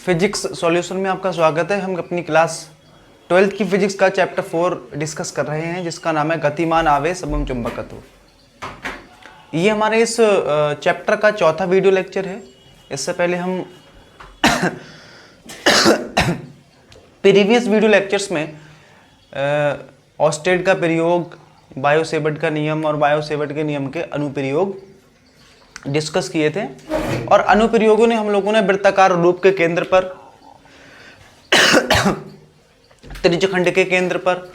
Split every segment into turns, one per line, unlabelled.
Physics solution में आपका स्वागत है। हम अपनी क्लास 12th की फिजिक्स का चैप्टर 4 डिस्कस कर रहे हैं, जिसका नाम है गतिमान आवेश एवं चुंबकत्व। ये हमारे इस चैप्टर का चौथा वीडियो लेक्चर है। इससे पहले हम प्रीवियस वीडियो लेक्चर्स में ऑस्टेड का प्रयोग, बायो-सेवर्ट का नियम और बायो-सेवर्ट के नियम के अनुप्रयोग डिस्कस किए थे। और अनुप्रयोगों ने हम लोगों ने वृत्ताकार रूप के केंद्र पर, त्रिज्यखंड के केंद्र पर,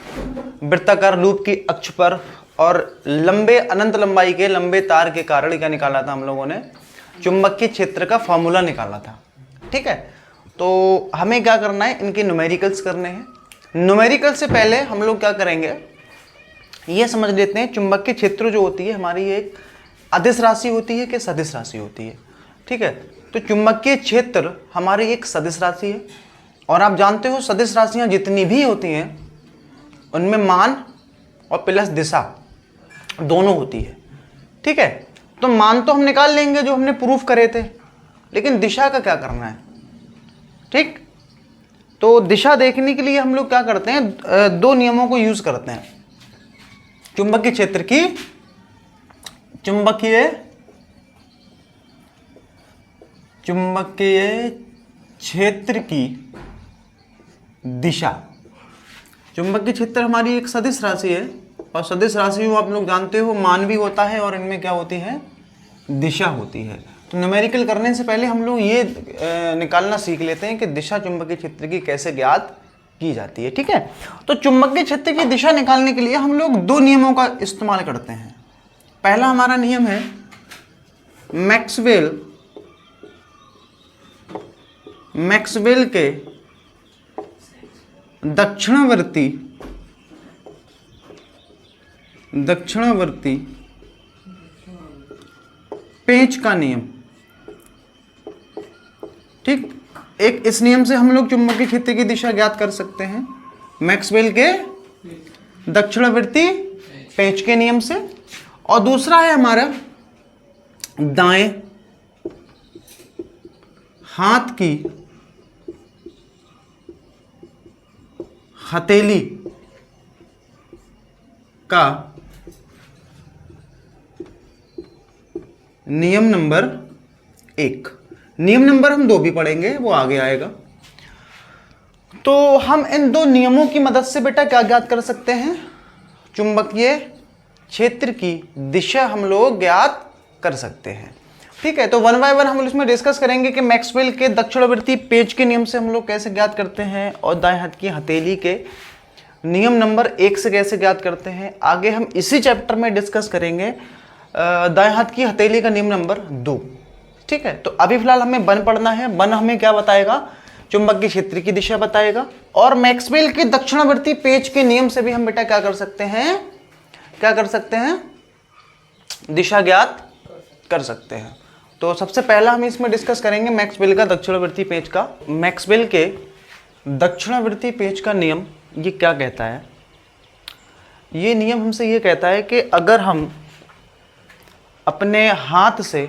वृत्ताकार रूप की अक्ष पर और लंबे अनंत लंबाई के लंबे तार के कारण क्या निकाला था, हम लोगों ने चुंबकीय क्षेत्र का फॉर्मूला निकाला था। ठीक है, तो हमें क्या करना है, इनके न्यूमेरिकल्स करने हैं। न्यूमेरिकल से पहले हम लोग क्या करेंगे, ये समझ लेते हैं चुंबकीय क्षेत्र जो होती है हमारी एक अदिश राशि होती है कि सदिश राशि होती है। ठीक है, तो चुंबकीय क्षेत्र हमारी एक सदिश राशि है और आप जानते हो सदिश राशियां जितनी भी होती हैं उनमें मान और प्लस दिशा दोनों होती है। ठीक है, तो मान तो हम निकाल लेंगे जो हमने प्रूफ करे थे, लेकिन दिशा का क्या करना है। ठीक, तो दिशा देखने के लिए हम लोग क्या करते हैं, दो नियमों को यूज करते हैं। चुंबकीय क्षेत्र की, चुंबकीय क्षेत्र की दिशा। चुंबकीय क्षेत्र हमारी एक सदिश राशि है और सदिश राशि को आप लोग जानते हो मान भी होता है और इनमें क्या होती है, दिशा होती है। तो न्यूमेरिकल करने से पहले हम लोग ये निकालना सीख लेते हैं कि दिशा चुंबकीय क्षेत्र की कैसे ज्ञात की जाती है। ठीक है, तो चुंबकीय क्षेत्र की दिशा निकालने के लिए हम लोग दो नियमों का इस्तेमाल करते हैं। पहला हमारा नियम है मैक्सवेल के दक्षिणावर्ती पेंच का नियम। ठीक, एक इस नियम से हम लोग चुंबकीय क्षेत्र की दिशा ज्ञात कर सकते हैं, मैक्सवेल के दक्षिणावर्ती पेंच के नियम से। और दूसरा है हमारा दाएं हाथ की हथेली का नियम नंबर 1। नियम नंबर हम 2 भी पढ़ेंगे, वो आगे आएगा। तो हम इन दो नियमों की मदद से बेटा क्या ज्ञात कर सकते हैं, चुंबकीय क्षेत्र की दिशा हम लोग ज्ञात कर सकते हैं। ठीक है, तो वन बाय वन हम इसमें डिस्कस करेंगे कि मैक्सवेल के दक्षिणावर्ती पेंच के नियम से हम लोग कैसे ज्ञात करते हैं और दाएं हाथ की हथेली के नियम नंबर 1 से कैसे ज्ञात करते हैं। आगे हम इसी चैप्टर में डिस्कस करेंगे दाएं हाथ की हथेली का नियम नंबर 2। ठीक है, तो अभी फिलहाल हमें वन पढ़ना है। वन हमें क्या बताएगा, चुंबकीय क्षेत्र की दिशा बताएगा। और मैक्सवेल के दक्षिणावर्ती पेंच के नियम से भी हम बेटा क्या कर सकते हैं, दिशा ज्ञात कर सकते हैं। तो सबसे पहला हम इसमें डिस्कस करेंगे मैक्सवेल का दक्षिणावर्ती पेंच का। मैक्सवेल के दक्षिणावर्ती पेंच का नियम ये क्या कहता है, ये नियम हमसे ये कहता है कि अगर हम अपने हाथ से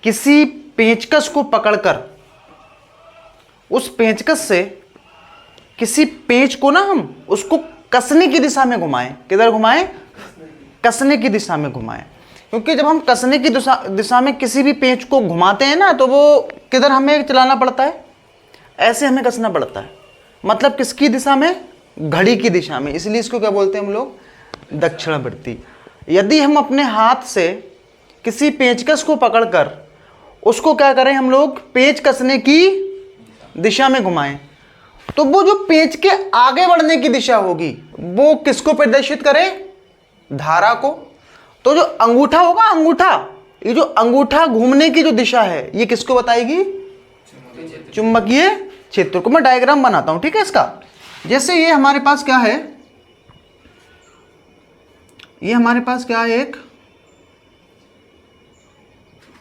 किसी पेंचकस को पकड़कर उस पेंचकस से किसी पेंच को ना हम उसको कसने की दिशा में घुमाएं, किधर घुमाएं, कसने की दिशा में घुमाएं। क्योंकि जब हम कसने की दिशा में किसी भी पेंच को घुमाते हैं ना, तो वो किधर हमें चलाना पड़ता है, ऐसे हमें कसना पड़ता है। मतलब किसकी दिशा में, घड़ी की दिशा में। इसलिए इसको क्या बोलते हैं हम लोग, दक्षिणावर्ती। यदि हम अपने हाथ से किसी पेंचकस को पकड़कर उसको क्या करें, हम लोग पेंच कसने की दिशा में घुमाएं, तो वो जो पेंच के आगे बढ़ने की दिशा होगी वो किसको प्रदर्शित करे, धारा को। तो जो अंगूठा होगा, अंगूठा, ये जो अंगूठा घूमने की जो दिशा है ये किसको बताएगी, चुंबकीय क्षेत्र को। मैं डायग्राम बनाता हूं, ठीक है इसका। जैसे ये हमारे पास क्या है, ये हमारे पास क्या है, एक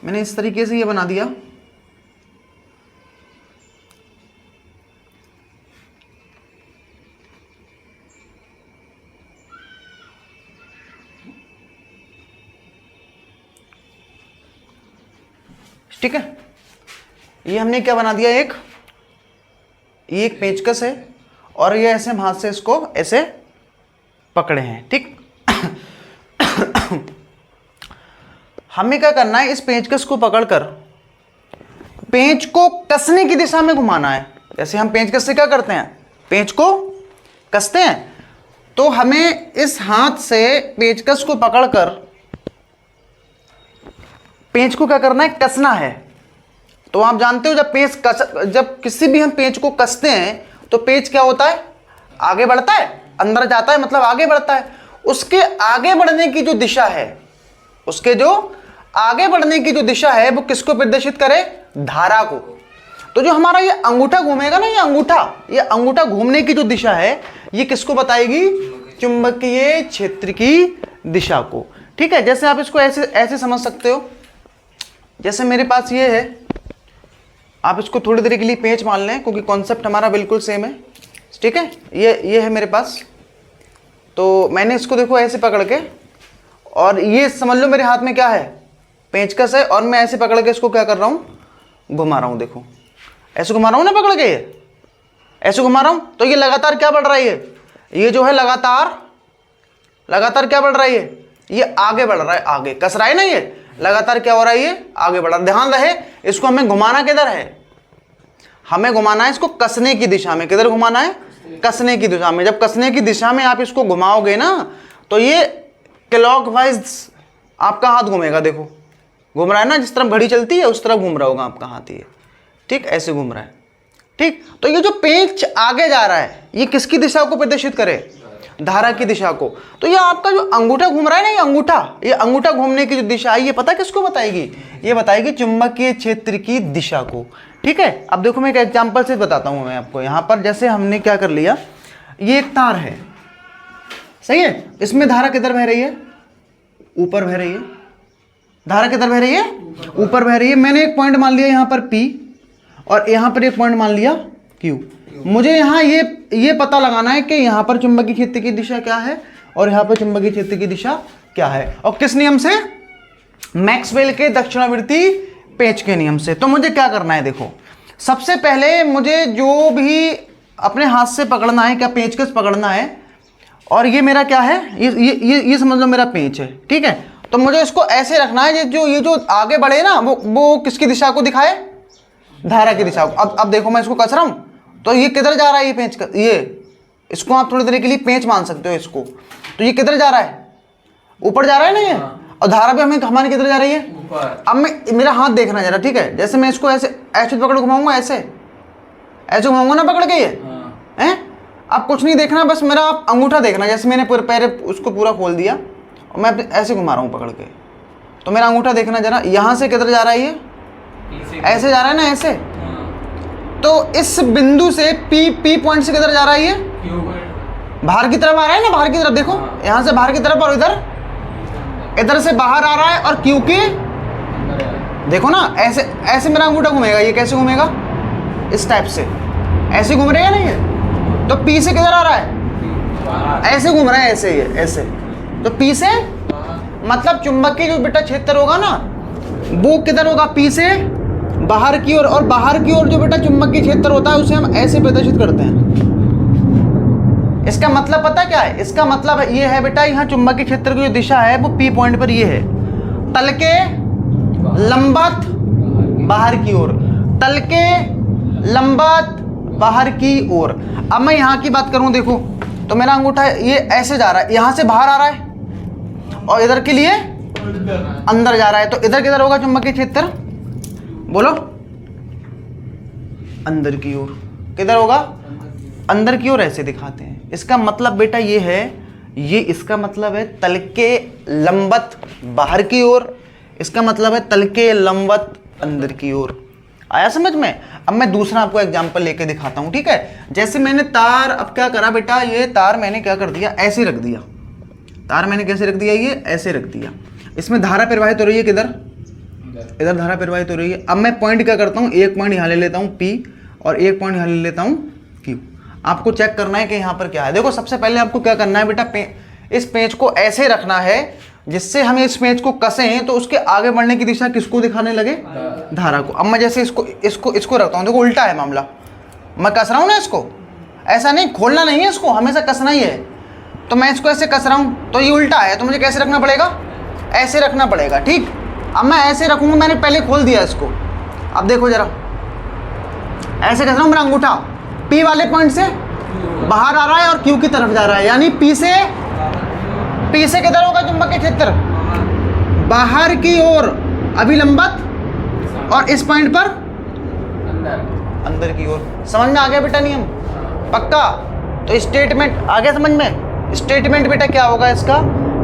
मैंने इस तरीके से ये बना दिया। ठीक है, ये हमने क्या बना दिया, एक ये एक पेचकस है और ये ऐसे हम हाथ से इसको ऐसे पकड़े हैं, ठीक। हमें क्या करना है, इस पेचकस को पकड़कर पेंच को कसने की दिशा में घुमाना है। जैसे हम पेंचकस से क्या करते हैं, पेंच को कसते हैं, तो हमें इस हाथ से पेचकस को पकड़कर पेंच को क्या करना है, कसना है। तो आप जानते हो जब किसी भी हम पेंच को कसते हैं तो पेंच क्या होता है, आगे बढ़ता है, अंदर जाता है, मतलब आगे बढ़ता है। उसके आगे बढ़ने की जो दिशा है, उसके जो आगे बढ़ने की जो दिशा है वो किसको प्रदर्शित करे, धारा को। तो जो हमारा ये अंगूठा घूमेगा ना, ये अंगूठा घूमने की जो दिशा है ये किसको बताएगी, चुंबकीय क्षेत्र की दिशा को, ठीक है। जैसे आप इसको ऐसे ऐसे समझ सकते हो, जैसे मेरे पास ये है, आप इसको थोड़ी देर के लिए पेंच मान लें क्योंकि कॉन्सेप्ट हमारा बिल्कुल सेम है, ठीक है। ये है मेरे पास, तो मैंने इसको देखो ऐसे पकड़ के, और ये समझ लो मेरे हाथ में क्या है, पेंचकस है, और मैं ऐसे पकड़ के इसको क्या कर रहा हूँ, घुमा रहा हूँ। देखो ऐसे घुमा रहा हूँ ना पकड़ के, ये ऐसे घुमा रहा हूँ, तो ये लगातार क्या बढ़ रहा है, ये जो है लगातार क्या बढ़ रहा है, ये आगे बढ़ रहा है, आगे कस रहा है ना, ये लगातार क्या हो रहा है, ये आगे बढ़ रहा है। ध्यान रहे, इसको हमें घुमाना किधर है, हमें घुमाना है इसको कसने की दिशा में। किधर घुमाना है, कसने की दिशा में। जब कसने की दिशा में आप इसको घुमाओगे ना तो ये क्लॉकवाइज आपका हाथ घूमेगा। देखो घूम रहा है ना, जिस तरफ घड़ी चलती है उस तरफ घूम रहा होगा आपका हाथ, ये ठीक ऐसे घूम रहा है, ठीक। तो ये जो पेंच आगे जा रहा है ये किसकी दिशा को प्रदर्शित करे, धारा की दिशा को। तो ये आपका जो अंगूठा घूम रहा है ना, ये अंगूठा घूमने की जो दिशा है ये पता किसको बताएगी, ये बताएगी चुंबकीय क्षेत्र की दिशा को, ठीक है। अब देखो मैं एक एग्जांपल से बताता हूं मैं आपको। यहां पर जैसे हमने क्या कर लिया, ये एक तार है, सही है, इसमें धारा किधर बह रही है, ऊपर बह रही है। धारा किधर बह रही है, ऊपर बह रही है। मैंने एक पॉइंट मान लिया यहां पर P और यहां पर एक पॉइंट मान लिया Q। मुझे यहाँ ये पता लगाना है कि यहाँ पर चुंबकीय क्षेत्र की दिशा क्या है और यहाँ पर चुंबकीय क्षेत्र की दिशा क्या है, और किस नियम से, मैक्सवेल के दक्षिणावर्ती पेंच के नियम से। तो मुझे क्या करना है, देखो सबसे पहले मुझे जो भी अपने हाथ से पकड़ना है, क्या पेंचकस पकड़ना है, और ये मेरा क्या है, ये समझ लो मेरा पेंच है, ठीक है। तो मुझे इसको ऐसे रखना है ये जो आगे बढ़े ना वो किसकी दिशा को दिखाए, धारा की दिशा को। अब देखो मैं इसको कस रहा हूँ तो ये किधर जा रहा है, ये पेंच का, ये इसको आप थोड़ी देर के लिए पेंच मान सकते हो इसको। तो ये किधर जा रहा है, ऊपर जा रहा है ना ये, और धारा भी हमें हमारी किधर जा रही है, अब मैं मेरा हाथ देखना जरा, ठीक है। जैसे मैं इसको ऐसे पकड़ घुमाऊंगा, ऐसे घुमाऊंगा ना पकड़ के, ये हैं, अब कुछ नहीं देखना, बस मेरा आप अंगूठा देखना। जैसे मैंने पैर उसको पूरा खोल दिया और मैं ऐसे घुमा रहा हूँ पकड़ के, तो मेरा अंगूठा देखना जरा, यहाँ से किधर जा रहा है, ये ऐसे जा रहा है ना, ऐसे। तो इस बिंदु से P पॉइंट से किधर जा रहा है, ये बाहर की तरफ आ रहा है ना, बाहर की तरफ। देखो यहाँ से बाहर की तरफ, और इधर से बाहर आ रहा है, और Q के देखो ना ऐसे मेरा अंगूठा घूमेगा। ये कैसे घूमेगा, इस टाइप से ऐसे घूम रहेगा ना ये। तो P से किधर आ रहा है, ऐसे घूम रहा है, ऐसे। तो P से मतलब चुंबकीय जो बेटा क्षेत्र होगा ना वो किधर होगा, P से बाहर की ओर, और बाहर की ओर जो बेटा चुंबकीय क्षेत्र होता है उसे हम ऐसे प्रदर्शित करते हैं। इसका मतलब पता क्या है, इसका मतलब ये है बेटा, यहाँ चुंबकीय क्षेत्र की जो दिशा है वो P पॉइंट पर ये है, तल के लंबवत बाहर की ओर, तल के लंबवत बाहर की ओर। अब मैं यहाँ की बात करूँ, देखो तो मेरा अंगूठा ये ऐसे जा रहा है, यहाँ से बाहर आ रहा है, और इधर के लिए अंदर जा रहा है। तो इधर किधर होगा चुंबकीय क्षेत्र, बोलो, अंदर की ओर। किधर होगा, अंदर की ओर। ऐसे दिखाते हैं। इसका मतलब बेटा ये है, ये इसका मतलब है तल के लंबवत बाहर की ओर, इसका मतलब है तल के लंबवत अंदर की ओर। आया समझ में। अब मैं दूसरा आपको एग्जांपल लेके दिखाता हूं, ठीक है। जैसे मैंने तार, अब क्या करा बेटा, ये तार मैंने क्या कर दिया, ऐसे रख दिया। तार मैंने कैसे रख दिया, ये ऐसे रख दिया। इसमें धारा प्रवाहित हो रही है, किधर, इधर धारा प्रवाहित हो रही है। अब मैं पॉइंट क्या करता हूँ, एक पॉइंट यहाँ ले लेता हूँ P, और एक पॉइंट यहाँ ले लेता हूँ Q। आपको चेक करना है कि यहाँ पर क्या है। देखो सबसे पहले आपको क्या करना है बेटा, इस पेंच को ऐसे रखना है जिससे हम इस पेंच को कसें तो उसके आगे बढ़ने की दिशा किसको दिखाने लगे, धारा को। अब मैं जैसे इसको रखता हूँ, देखो उल्टा है मामला, मैं कस रहा हूँ ना इसको, ऐसा नहीं खोलना नहीं है इसको, हमेशा कसना ही है। तो मैं इसको ऐसे कस रहा हूँ तो ये उल्टा है, तो मुझे कैसे रखना पड़ेगा, ऐसे रखना पड़ेगा। ठीक, अब मैं ऐसे रखूँगा, मैंने पहले खोल दिया इसको, अब देखो जरा ऐसे कस रहा हूँ, मेरा अंगूठा P वाले पॉइंट से बाहर आ रहा है और Q की तरफ जा रहा है, यानी P से किधर होगा चुंबकीय क्षेत्र, बाहर की ओर अभिलंबत, और इस पॉइंट पर अंदर की ओर। समझ में आ गया बेटा नियम, पक्का? तो स्टेटमेंट आ गया समझ में? स्टेटमेंट बेटा क्या होगा इसका,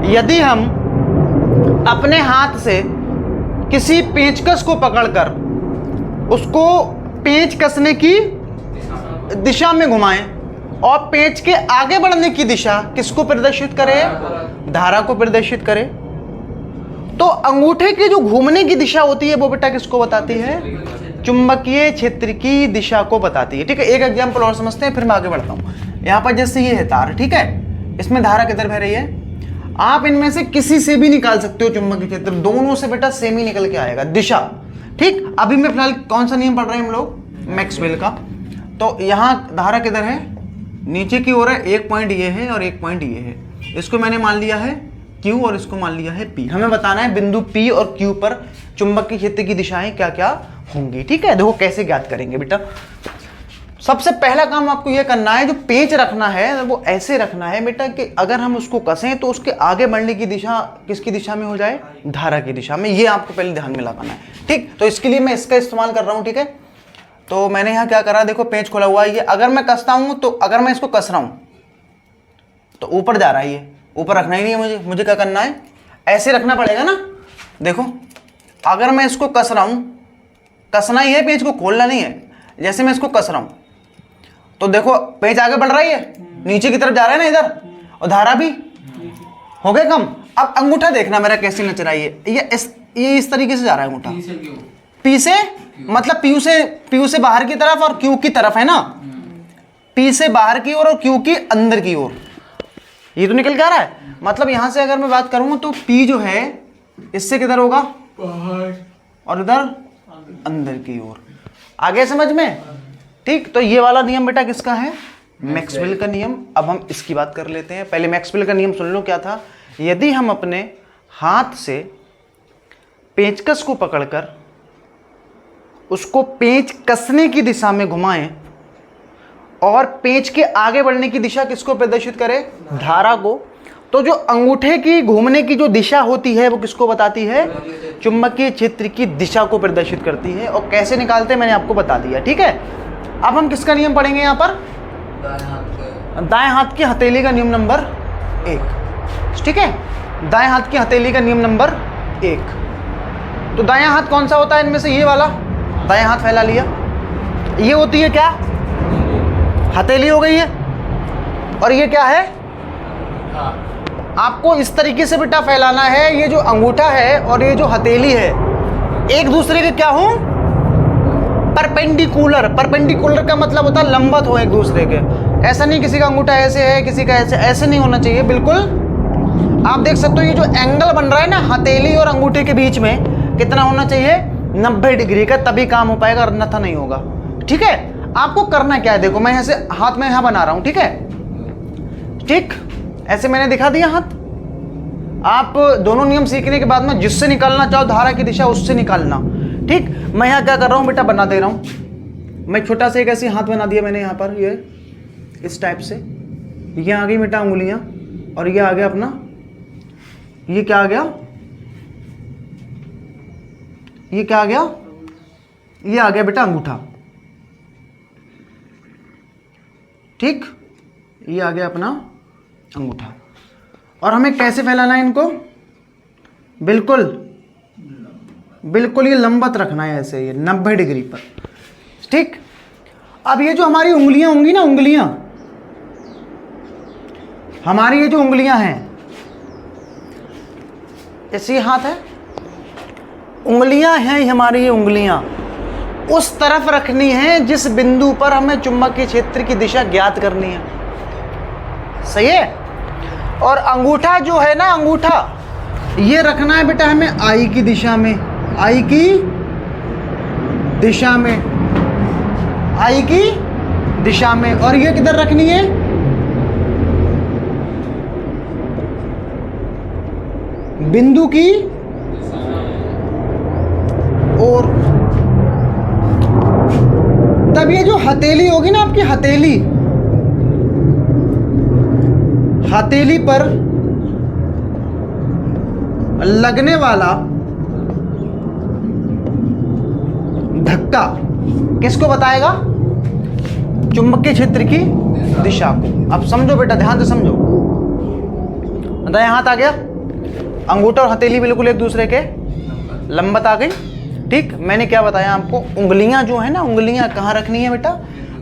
यदि हम अपने हाथ से किसी पेंचकस को पकड़कर उसको पेंच कसने की दिशा में घुमाएं और पेंच के आगे बढ़ने की दिशा किसको प्रदर्शित करे, धारा को प्रदर्शित करे, तो अंगूठे की जो घूमने की दिशा होती है वो बेटा किसको बताती है, चुंबकीय क्षेत्र की दिशा को बताती है। ठीक है, एक एग्जांपल और समझते हैं फिर मैं आगे बढ़ता हूँ। यहाँ पर जैसे ये है तार, ठीक है, इसमें धारा किधर बह रही है, आप इनमें से किसी से भी निकाल सकते हो चुंबकीय क्षेत्र, दोनों से बेटा सेम ही निकल के आएगा दिशा। ठीक, अभी मैं फिलहाल कौन सा नियम पढ़ रहे हैं हम लोग, मैक्सवेल का। तो यहाँ धारा किधर है, नीचे की ओर है, एक पॉइंट ये है और एक पॉइंट ये है, इसको मैंने मान लिया है Q और इसको मान लिया है P। हमें बताना है बिंदु P और Q पर चुंबकीय क्षेत्र की दिशाएं क्या क्या होंगी। ठीक है, देखो कैसे ज्ञात करेंगे बेटा। सबसे पहला काम आपको यह करना है, जो पेंच रखना है वो ऐसे रखना है बेटा कि अगर हम उसको कसें तो उसके आगे बढ़ने की दिशा किसकी दिशा में हो जाए, धारा की दिशा में। ये आपको पहले ध्यान में लगाना है। ठीक, तो इसके लिए मैं इसका इस्तेमाल कर रहा हूँ। ठीक है, तो मैंने यहाँ क्या करा, देखो पेंच खोला हुआ है, ये अगर मैं कसता हूँ तो अगर मैं इसको कस रहा हूँ तो ऊपर जा रहा है, ये ऊपर रखना ही नहीं है मुझे क्या करना है, ऐसे रखना पड़ेगा ना। देखो अगर मैं इसको कस रहा हूँ, कसना ही है, पेंच को खोलना नहीं है। जैसे मैं इसको कस रहा हूँ तो देखो पेंच आगे बढ़ रही है, नीचे की तरफ जा रहा है ना इधर, और धारा भी हो गया कम। अब अंगूठा देखना मेरा कैसे नच रहा है, ये इस तरीके से जा रहा है अंगूठा, P से मतलब P से बाहर की तरफ और Q की तरफ है ना, P से बाहर की ओर और Q की अंदर की ओर, ये तो निकल के आ रहा है। मतलब यहां से अगर मैं बात करूं तो P जो है इससे किधर होगा, और इधर अंदर की ओर। आगे समझ में? ठीक, तो ये वाला नियम बेटा किसका है, मैक्सवेल का नियम। अब हम इसकी बात कर लेते हैं। पहले मैक्सवेल का नियम सुन लो क्या था। यदि हम अपने हाथ से पेंचकस को पकड़कर उसको पेंच कसने की दिशा में घुमाएं और पेंच के आगे बढ़ने की दिशा किसको प्रदर्शित करे, धारा को, तो जो अंगूठे की घूमने की जो दिशा होती है वो किसको बताती है, चुंबकीय क्षेत्र की दिशा को प्रदर्शित करती है। और कैसे निकालते हैं मैंने आपको बता दिया। ठीक है, अब हम किसका नियम पढ़ेंगे यहाँ पर, दाएं हाथ की हथेली का नियम नंबर 1। ठीक है, दाएं हाथ की हथेली का नियम नंबर 1। तो दायां हाथ कौन सा होता है इनमें से, ये वाला दायां हाथ फैला लिया, ये होती है क्या, हथेली हो गई है, और ये क्या है, आपको इस तरीके से बेटा फैलाना है। ये जो अंगूठा है और ये जो हथेली है एक दूसरे के क्या हो, परपेंडिकुलर। परपेंडिकुलर का मतलब होता है लंबवत हो एक दूसरे के। ऐसा नहीं किसी का अंगूठा ऐसे है किसी का ऐसे नहीं होना चाहिए बिल्कुल। आप देख सकते हो ये जो एंगल बन रहा है ना हथेली और अंगूठे के बीच में, कितना होना चाहिए, 90 डिग्री का, तभी काम हो पाएगा, अन्यथा नहीं होगा। ठीक है, आपको करना क्या है, देखो मैं ऐसे हाथ में यहां बना रहा हूं, ठीक है, ठीक ऐसे मैंने दिखा दिया हाथ। आप दोनों नियम सीखने के बाद में जिससे निकालना चाहो धारा की दिशा उससे निकालना। ठीक, मैं यहाँ क्या कर रहा हूँ बेटा, बना दे रहा हूँ। मैं छोटा सा एक ऐसे हाथ बना दिया मैंने यहाँ पर, ये इस टाइप से, ये आ गई बेटा उंगलियां, और ये आ गया अपना, ये क्या आ गया, ये क्या आ गया, ये आ गया बेटा अंगूठा। ठीक, ये आ गया अपना अंगूठा। और हमें कैसे फैलाना है इनको, बिल्कुल बिल्कुल ये लंबवत रखना है ऐसे, ये 90 डिग्री पर। ठीक, अब ये जो हमारी उंगलियां होंगी ना, उंगलियां हमारी, ये जो उंगलियां हैं, ऐसे हाथ है, उंगलियां हैं हमारी, ये उंगलियां उस तरफ रखनी है जिस बिंदु पर हमें चुंबकीय क्षेत्र की दिशा ज्ञात करनी है। सही है। और अंगूठा जो है ना, अंगूठा ये रखना है बेटा हमें आई की दिशा में, आई की दिशा में, आई की दिशा में, और ये किधर रखनी है, बिंदु की ओर। तब ये जो हथेली होगी ना आपकी, हथेली पर लगने वाला धक्का किसको बताएगा, चुंबकीय क्षेत्र की दिशा को। अब समझो बेटा, ध्यान से समझो। दाएं हाथ आ गया, अंगूठा और हथेली बिल्कुल एक दूसरे के लंबत आ गई। ठीक, मैंने क्या बताया आपको, उंगलियां जो है ना, उंगलियां कहाँ रखनी है बेटा,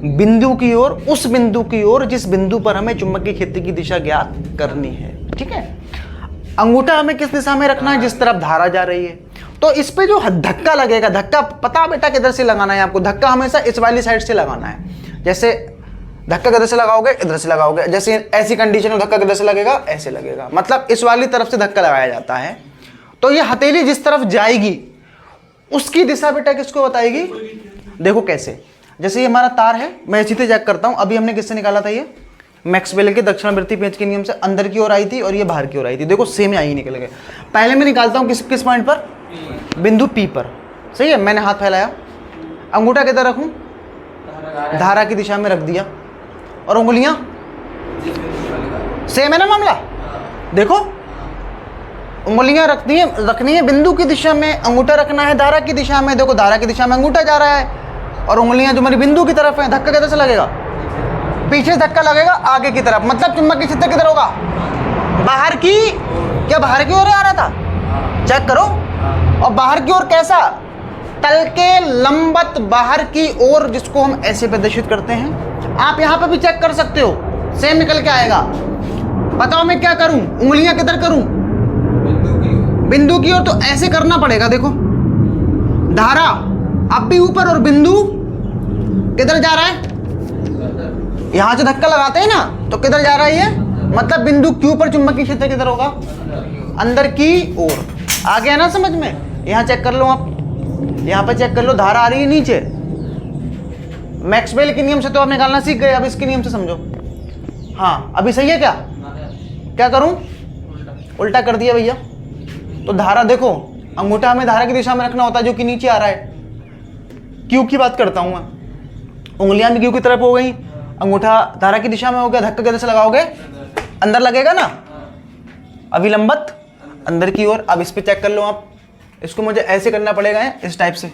बिंदु की ओर, उस बिंदु की ओर जिस बिंदु पर हमें चुंबकीय क्षेत्र की दिशा ज्ञात करनी है। ठीक है, अंगूठा हमें किस दिशा में रखना है, जिस तरफ धारा जा रही है। तो इस पे जो धक्का लगेगा, धक्का पता बेटा किधर से लगाना है आपको, धक्का हमेशा इस वाली साइड से लगाना है। जैसे धक्का किधर से लगाओगे, इधर से लगाओगे। जैसे ऐसी कंडीशन में धक्का किधर से लगेगा, ऐसे लगेगा, मतलब इस वाली तरफ से धक्का लगाया जाता है। तो ये हथेली जिस तरफ जाएगी उसकी दिशा बेटा किसको बताएगी, देखो कैसे। जैसे ये हमारा तार है, मैं इसी से चेक करता हूं, अभी हमने किससे निकाला था, ये मैक्सवेल के दक्षिणावर्ती पेंच के नियम से अंदर की ओर आई थी और ये बाहर की ओर आई थी। देखो सेम आई निकल गए। पहले मैं निकालता हूं किस किस पॉइंट पर, बिंदु पी पर। सही है, मैंने हाथ फैलाया, अंगूठा किधर रखूं, धारा की दिशा में रख दिया, और उंगलियां सेम है ना मामला। देखो उंगलियां रखनी है बिंदु की दिशा में, अंगूठा रखना है धारा की दिशा में। देखो धारा की दिशा में अंगूठा जा रहा है, और उंगलियां जो हमारी बिंदु की तरफ है। धक्का किधर से लगेगा, पीछे धक्का लगेगा आगे की तरफ, मतलब चुंबकीय क्षेत्र किधर होगा, बाहर की। क्या बाहर की ओर आ रहा था, चेक करो। और बाहर की ओर कैसा, तल के लंबत बाहर की ओर, जिसको हम ऐसे प्रदर्शित करते हैं। आप यहां पर भी चेक कर सकते हो, सेम निकल के आएगा। बताओ मैं क्या करूं, उंगलियां किधर करूं, बिंदु की ओर। तो ऐसे करना पड़ेगा। देखो धारा अब भी ऊपर, और बिंदु किधर जा रहा है, यहां से धक्का लगाते हैं ना, तो किधर जा रहा है ये, मतलब बिंदु क्यू पर चुंबकीय क्षेत्र किधर होगा, अंदर की ओर। आ गया ना समझ में। यहां चेक कर लो आप, यहां पर चेक कर लो, धारा आ रही है नीचे। मैक्सवेल के नियम से तो आप निकालना सीख गए, अब इसके नियम से समझो। हाँ अभी सही है क्या, क्या करूं, उल्टा कर दिया भैया। तो धारा देखो, अंगूठा हमें धारा की दिशा में रखना होता है जो कि नीचे आ रहा है। क्यू की बात करता हूं मैं, उंगलियां भी क्यू की तरफ हो गई, अंगूठा धारा की दिशा में हो गया। धक्का किधर से लगाओगे, अंदर लगेगा ना, अभिलंबत अंदर की ओर। अब इस पे चेक कर लो आप, इसको मुझे ऐसे करना पड़ेगा, इस टाइप से,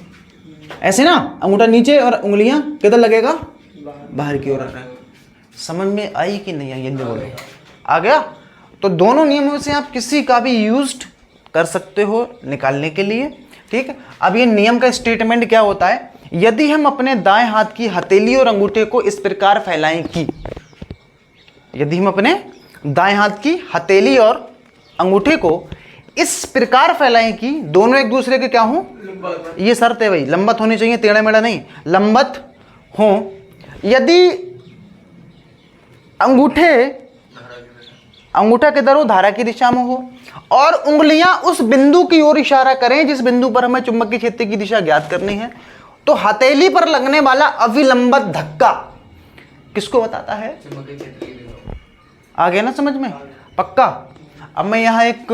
ऐसे ना, अंगूठा नीचे और उंगलियां किधर लगेगा, बाहर की ओर आ रहा है। समझ में आई कि नहीं आई, ये बोलो। आ गया। तो दोनों नियमों से आप किसी का भी यूज कर सकते हो निकालने के लिए। ठीक है, अब ये नियम का स्टेटमेंट क्या होता है, यदि हम अपने दाएं हाथ की हथेली और अंगूठे को इस प्रकार फैलाएं कि, यदि हम अपने दाएं हाथ की हथेली और अंगूठे को इस प्रकार फैलाएं कि दोनों एक दूसरे के क्या हों, ये शर्त है भाई, लंबत होनी चाहिए, टेढ़ा मेढ़ा नहीं, लंबत हो। यदि अंगूठा किधर हो, धारा की दिशा में हो, और उंगलियां उस बिंदु की ओर इशारा करें जिस बिंदु पर हमें चुंबकीय क्षेत्र की दिशा ज्ञात करनी है, तो हथेली पर लगने वाला अविलंबत धक्का किसको बताता है, आ गया ना समझ में, पक्का। अब मैं यहाँ एक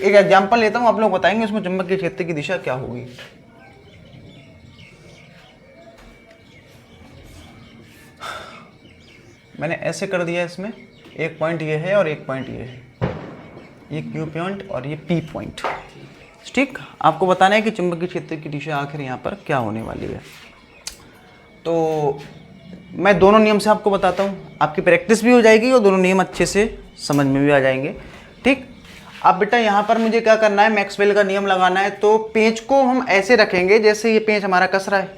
एग्जांपल लेता हूं, आप लोग बताएंगे उसमें चुंबकीय क्षेत्र की दिशा क्या होगी। मैंने ऐसे कर दिया, इसमें एक पॉइंट ये है और एक पॉइंट ये है, ये क्यू पॉइंट और ये पी पॉइंट। ठीक, आपको बताना है कि चुंबकीय क्षेत्र की दिशा आखिर यहाँ पर क्या होने वाली है। तो मैं दोनों नियम से आपको बताता हूँ, आपकी प्रैक्टिस भी हो जाएगी और दोनों नियम अच्छे से समझ में भी आ जाएंगे। ठीक, अब बेटा यहाँ पर मुझे क्या करना है, मैक्सवेल का नियम लगाना है। तो पेंच को हम ऐसे रखेंगे, जैसे ये पेंच हमारा कस रहा है,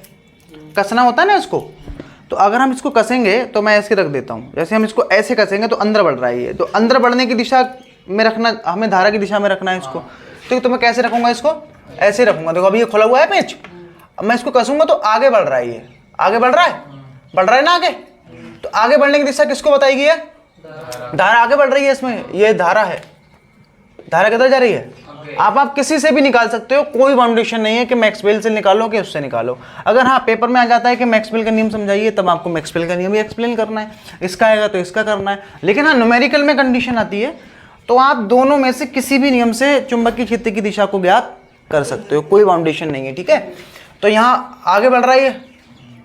कसना होता है ना इसको। तो अगर हम इसको कसेंगे, तो मैं ऐसे रख देता हूँ, जैसे हम इसको ऐसे कसेंगे तो अंदर बढ़ रहा है ये, तो अंदर बढ़ने की दिशा में रखना, हमें धारा की दिशा में रखना है इसको। तो मैं कैसे रखूंगा इसको, ऐसे रखूंगा। देखो अभी ये खुला हुआ है पेंच, अब मैं इसको कसूंगा तो आगे बढ़ रहा है, ये आगे बढ़ रहा है ना आगे। तो आगे बढ़ने की दिशा किसको बताएगी, है धारा आगे बढ़ रही है इसमें, ये धारा है, धारा किधर जा रही है, आप किसी से भी निकाल सकते हो, कोई बाउंडेशन नहीं है कि मैक्सवेल से निकालो कि उससे निकालो। अगर हाँ पेपर में आ जाता है कि मैक्सवेल का नियम समझाइए, तब आपको मैक्सवेल का नियम ही एक्सप्लेन करना है, इसका आएगा तो इसका करना है। लेकिन हाँ न्यूमेरिकल में कंडीशन आती है तो आप दोनों में से किसी भी नियम से चुंबकीय क्षेत्र की दिशा को ज्ञात कर सकते हो, कोई बाउंडेशन नहीं है, ठीक है। तो यहाँ आगे बढ़ रहा है,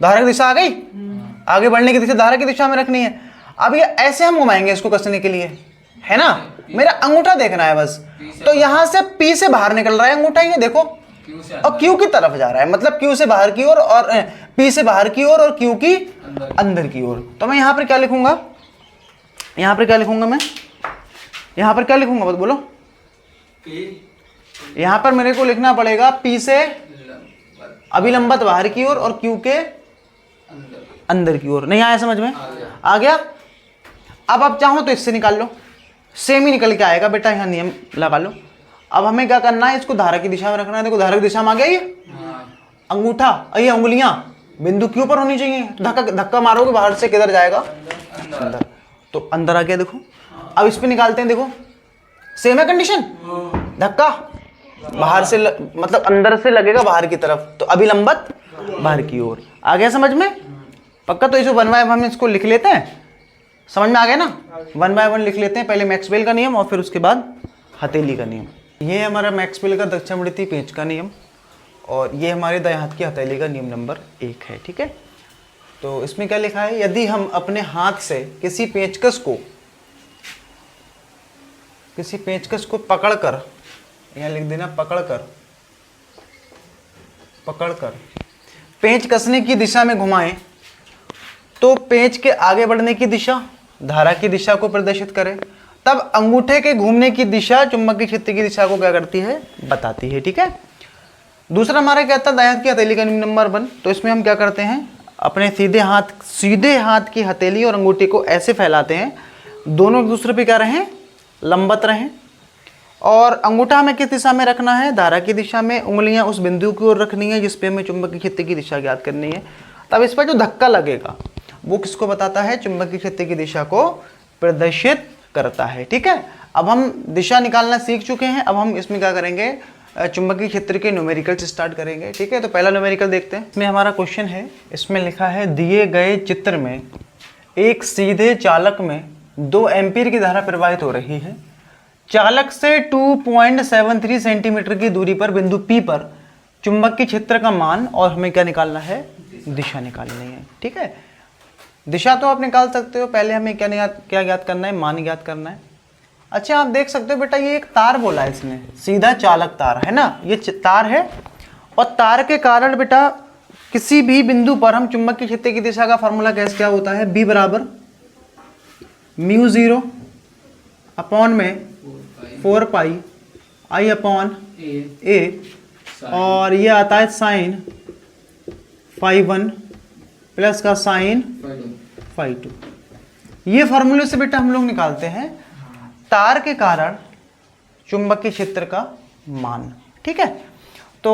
धारा की दिशा आ गई, आगे बढ़ने की दिशा धारा की दिशा में रखनी है। अब ये ऐसे हम घुमाएंगे इसको कसने के लिए, है ना, मेरा अंगूठा देखना है बस। तो यहाँ से P से बाहर निकल रहा है अंगूठा, ये देखो, और Q की तरफ जा रहा है, मतलब Q से बाहर की ओर और P से बाहर की ओर और Q की अंदर की ओर। तो मैं यहाँ पर क्या लिखूंगा, यहाँ पर क्या लिखूंगा मैं, यहाँ पर क्या लिखूंगा बस बोलो। यहाँ पर मेरे को लिखना पड़ेगा P से अभिलंबत बाहर की ओर और Q के अंदर की ओर। नहीं आया समझ में? आ गया। अब आप चाहो तो इससे निकाल लो, सेम ही निकल के आएगा बेटा, यहाँ नियम लगा लो। अब हमें क्या करना है, इसको धारा की दिशा में रखना है। देखो धारा की दिशा में आ गया ये अंगूठा, ये उंगलियां बिंदु क्यू पर होनी चाहिए। धक्का धक्का मारोगे बाहर से किधर जाएगा, अंदर, तो अंदर आ गया। देखो अब इस पे निकालते हैं, देखो सेम है कंडीशन, धक्का बाहर से मतलब अंदर से लगेगा बाहर की तरफ, तो अभिलंबत बाहर की ओर। आ गया समझ में? पक्का। तो इसे 1 बाय 1 हम इसको लिख लेते हैं, समझ में आ गया ना? 1 बाय 1 लिख लेते हैं, पहले मैक्सवेल का नियम और फिर उसके बाद हथेली का नियम। ये हमारा मैक्सवेल का दक्षिणावर्ती पेंच का नियम और ये हमारे दाएं हाथ की हथेली का नियम नंबर 1 है, ठीक है। तो इसमें क्या लिखा है, यदि हम अपने हाथ से किसी पेंचकस को पकड़कर, यहाँ लिख देना पकड़कर पेंच कसने की दिशा में घुमाएं तो पेंच के आगे बढ़ने की दिशा धारा की दिशा को प्रदर्शित करे, तब अंगूठे के घूमने की दिशा चुंबकीय क्षेत्र की दिशा को क्या करती है, बताती है, ठीक है। दूसरा हमारा क्या था, दाएं हाथ की हथेली का नियम नंबर 1। तो इसमें हम क्या करते हैं, अपने सीधे हाथ की हथेली और अंगूठी को ऐसे फैलाते हैं, दोनों एक दूसरे पे क्या रहें, लंबवत रहें। और अंगूठा हमें किस दिशा में रखना है, धारा की दिशा में। उंगलियां उस बिंदु की ओर रखनी है जिस पे हमें चुंबकीय क्षेत्र की दिशा ज्ञात करनी है। तब इस पर जो धक्का लगेगा वो किसको बताता है, चुंबकीय क्षेत्र की दिशा को प्रदर्शित करता है, ठीक है। अब हम दिशा निकालना सीख चुके हैं, अब हम इसमें क्या करेंगे, चुंबकीय क्षेत्र के न्यूमेरिकल से स्टार्ट करेंगे, ठीक है। तो पहला न्यूमेरिकल देखते हैं। इसमें हमारा क्वेश्चन है, इसमें लिखा है दिए गए चित्र में एक सीधे चालक में 2 एम्पीयर की धारा प्रवाहित हो रही है। चालक से 2.73 सेंटीमीटर की दूरी पर बिंदु P पर चुंबकीय क्षेत्र का मान और हमें क्या निकालना है, दिशा निकालनी है, ठीक है। दिशा तो आप निकाल सकते हो, पहले हमें क्या ज्ञात करना है, मान ज्ञात करना है। अच्छा आप देख सकते हो बेटा, ये एक तार बोला है इसने, सीधा चालक तार है ना, ये तार है। और तार के कारण बेटा किसी भी बिंदु पर हम चुंबकीय क्षेत्र की दिशा का फॉर्मूला कैसे क्या होता है, B बराबर μ0 अपॉन में 4 पाई I अपॉन A, और ये आता है साइन φ1 प्लस का साइन φ2। ये फॉर्मूले से बेटा हम लोग निकालते हैं तार के कारण चुंबकीय क्षेत्र का मान, ठीक है। तो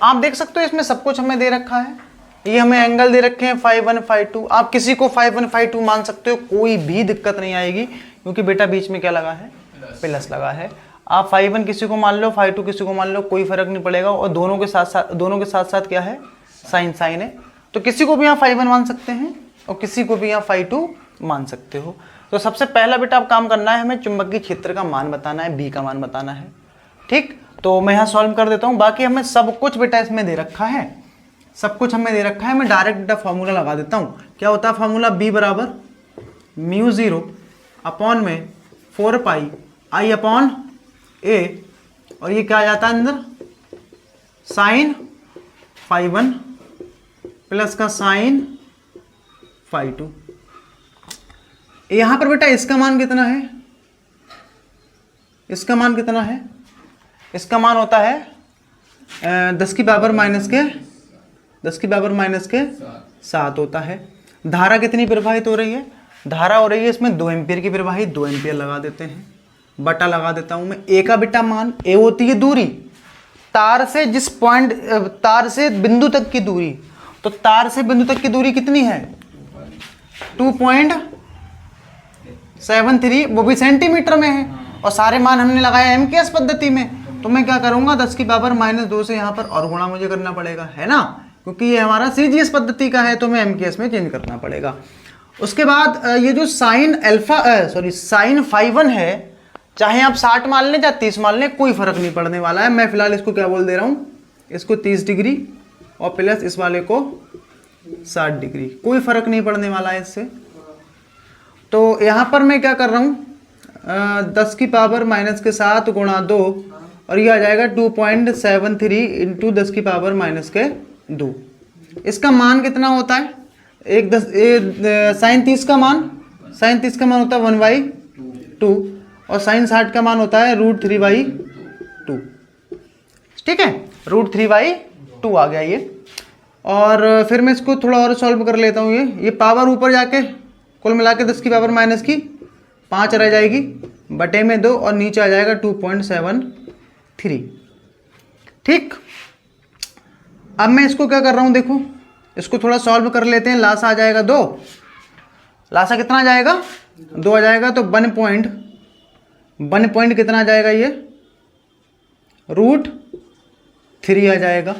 आप देख सकते हो इसमें सब कुछ हमें दे रखा है, ये हमें एंगल दे रखे हैं φ1 φ2। आप किसी को φ1 φ2 मान सकते हो, कोई भी दिक्कत नहीं आएगी, क्योंकि बेटा बीच में क्या लगा है, प्लस लगा है। आप φ1 किसी को मान लो, φ2 किसी को मान लो, कोई फर्क नहीं पड़ेगा। और दोनों के साथ साथ क्या है, साइन है। तो किसी को भी यहाँ φ1 मान सकते हैं और किसी को भी यहाँ φ2 मान सकते हो। तो सबसे पहला बेटा अब काम करना है, हमें चुंबकीय क्षेत्र का मान बताना है, B का मान बताना है, ठीक। तो मैं यहाँ सॉल्व कर देता हूँ, बाकी हमें सब कुछ बेटा इसमें दे रखा है, सब कुछ हमें दे रखा है। मैं डायरेक्ट बेटा फॉर्मूला लगा देता हूँ। क्या होता है फॉर्मूला, B बराबर μ0 अपॉन में 4 पाई I अपॉन A, और ये क्या आ जाता है अंदर, साइन φ1 प्लस का साइन φ2। यहां पर बेटा इसका मान कितना है, इसका मान कितना है, इसका मान होता है 10 की पावर माइनस के 7 होता है। धारा कितनी प्रवाहित हो रही है, धारा हो रही है इसमें 2 एम्पीयर की प्रवाहित, 2 एम्पीयर लगा देते हैं, बटा लगा देता हूं मैं। ए का बेटा मान, ए होती है दूरी, तार से जिस पॉइंट, तार से बिंदु तक की दूरी, तो तार से बिंदु तक की दूरी कितनी है, 2.73, वो भी सेंटीमीटर में है। और सारे मान हमने लगाए MKS पद्धति में, तो मैं क्या करूँगा 10 की पावर -2 से यहाँ पर और गुणा मुझे करना पड़ेगा, है ना, क्योंकि ये हमारा सीजीएस पद्धति का है तो मैं एमकेएस में चेंज करना पड़ेगा। उसके बाद ये जो साइन φ1 है, चाहे आप 60 मान लें चाहे 30 मान लें, कोई फर्क नहीं पड़ने वाला है। मैं फिलहाल इसको क्या बोल दे रहा हूँ, इसको 30 डिग्री और प्लस इस वाले को 60 डिग्री, कोई फर्क नहीं पड़ने वाला है इससे। तो यहाँ पर मैं क्या कर रहा हूँ 10 की पावर -7 गुणा 2 और ये आ जाएगा 2.73 इंटू 10 की पावर -2। इसका मान कितना होता है, साइन 30 का मान होता है 1/2 और साइन 60 का मान होता है √3/2। ठीक है, √3/2 आ गया ये। और फिर मैं इसको थोड़ा और सॉल्व कर लेता हूँ। ये पावर ऊपर जाके कुल मिला के 10 की पावर -5 रह जाएगी बटे में 2 और नीचे आ जाएगा 2.73। ठीक, अब मैं इसको क्या कर रहा हूँ, देखो इसको थोड़ा सॉल्व कर लेते हैं। लासा आ जाएगा 2, लासा कितना आ जाएगा 2 आ जाएगा, तो 1 पॉइंट कितना आ जाएगा, ये √3 आ जाएगा।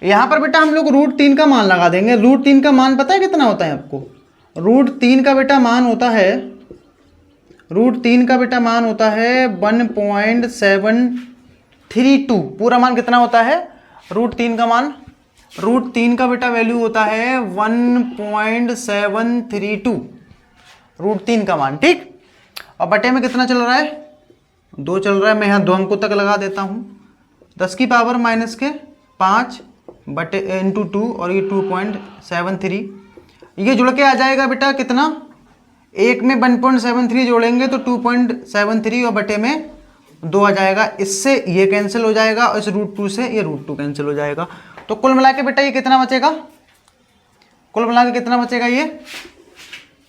यहाँ पर बेटा हम लोग √3 का मान लगा देंगे। √3 का मान पता है कितना होता है आपको, √3 का बेटा मान होता है, √3 का बेटा मान होता है 1.732। पूरा मान कितना होता है √3 का मान, √3 का बेटा वैल्यू होता है 1.732 √3 का मान। ठीक, और बटे में कितना चल रहा है 2 चल रहा है। मैं यहाँ 2 अंकों तक लगा देता हूँ। 10 की पावर -5 बटे इंटू 2 और ये 2.73, ये जुड़ के आ जाएगा बेटा कितना, एक में 1.73 जोड़ेंगे तो 2.73 और बटे में 2 आ जाएगा। इससे ये कैंसिल हो जाएगा और इस √2 से ये √2 कैंसिल हो जाएगा। तो कुल मिला के बेटा ये कितना बचेगा, कुल मिला के कितना बचेगा, ये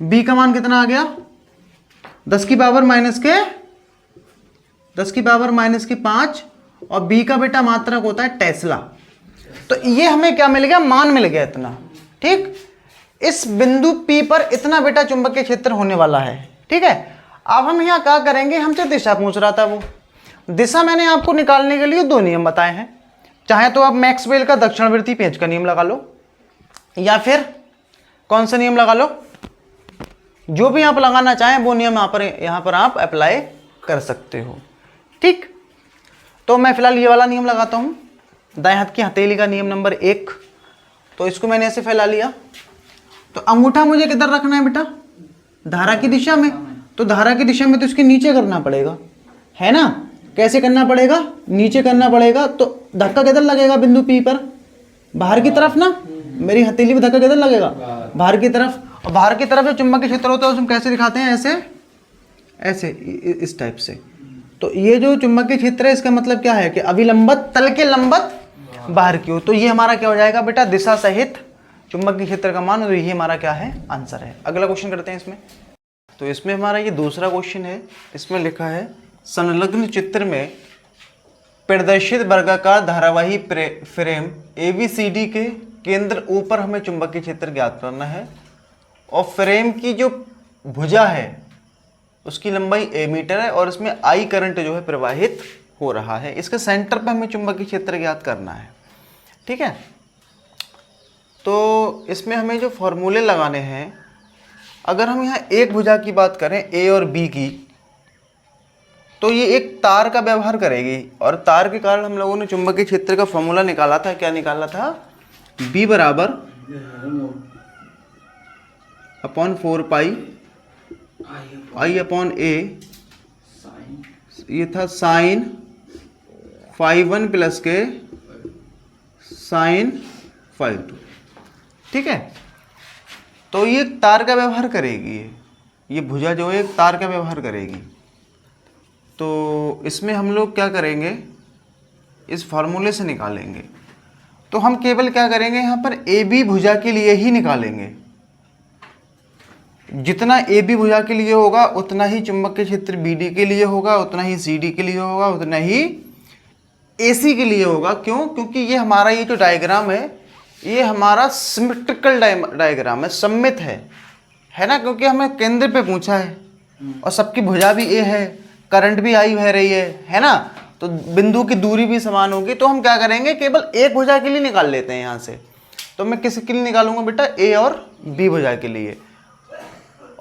b का मान कितना आ गया 10 की पावर -5 और b का बेटा मात्रक होता है टेस्ला। तो ये हमें क्या मिल गया, मान मिल गया इतना। ठीक, इस बिंदु P पर इतना बेटा चुंबकीय क्षेत्र होने वाला है। ठीक है, अब हम यहाँ क्या करेंगे, हमसे दिशा पूछ रहा था, वो दिशा मैंने आपको निकालने के लिए 2 नियम बताए हैं। चाहे तो आप मैक्सवेल का दक्षिणावर्ती पेंच का नियम लगा लो या फिर कौन सा नियम लगा लो, जो भी आप लगाना चाहें वो नियम यहाँ पर आप अप्लाई कर सकते हो। ठीक, तो मैं फिलहाल ये वाला नियम लगाता हूँ, दाएं हाथ की हथेली का नियम नंबर 1। तो इसको मैंने ऐसे फैला लिया, तो अंगूठा मुझे किधर रखना है बेटा, धारा की दिशा में। तो धारा की दिशा में तो इसके नीचे करना पड़ेगा, है ना। कैसे करना पड़ेगा, नीचे करना पड़ेगा। तो धक्का किधर लगेगा बिंदु P पर, बाहर की तरफ ना, मेरी हथेली में धक्का किधर लगेगा, बाहर की तरफ। और बाहर की तरफ जो चुंबकीय क्षेत्र होता है उसमें कैसे दिखाते हैं, ऐसे इस टाइप से। तो ये जो चुंबकीय क्षेत्र है इसका मतलब क्या है कि अभिलंबत तल के लंबत बाहर की ओर। तो ये हमारा क्या हो जाएगा बेटा, दिशा सहित चुंबकीय क्षेत्र का मान। तो ये हमारा क्या है, आंसर है। अगला क्वेश्चन करते हैं इसमें। तो इसमें हमारा ये दूसरा क्वेश्चन है। इसमें लिखा है संलग्न चित्र में प्रदर्शित वर्गाकार धारावाही फ्रेम ABCD के केंद्र ऊपर हमें चुंबकीय क्षेत्र ज्ञात करना है और फ्रेम की जो भुजा है उसकी लंबाई a मीटर है और इसमें I करंट जो है प्रवाहित हो रहा है। इसके सेंटर पे हमें चुंबकीय क्षेत्र ज्ञात करना है। ठीक है, तो इसमें हमें जो फॉर्मूले लगाने हैं, अगर हम यहाँ एक भुजा की बात करें A और B की, तो ये एक तार का व्यवहार करेगी और तार के कारण हम लोगों ने चुंबकीय क्षेत्र का फॉर्मूला निकाला था। क्या निकाला था, B बराबर /4 I/A, ये था साइन φ1 प्लस के साइन φ2। ठीक है, तो ये तार का व्यवहार करेगी, ये भुजा जो है एक तार का व्यवहार करेगी। तो इसमें हम लोग क्या करेंगे, इस फार्मूले से निकालेंगे। तो हम केवल क्या करेंगे, यहाँ पर AB भुजा के लिए ही निकालेंगे। जितना AB भुजा के लिए होगा उतना ही चुंबकीय क्षेत्र BD के लिए होगा, उतना ही CD के लिए होगा, उतना ही AC के लिए होगा। क्यों, क्योंकि ये हमारा ये जो डायग्राम है ये हमारा सिमेट्रिकल डायग्राम है, सममित है ना, क्योंकि हमें केंद्र पे पूछा है और सबकी भुजा भी A है, करंट भी I बह रही है ना। तो बिंदु की दूरी भी समान होगी। तो हम क्या करेंगे, केवल एक भुजा के लिए निकाल लेते हैं यहाँ से। तो मैं किसके लिए निकालूंगा बेटा, ए और बी भुजा के लिए,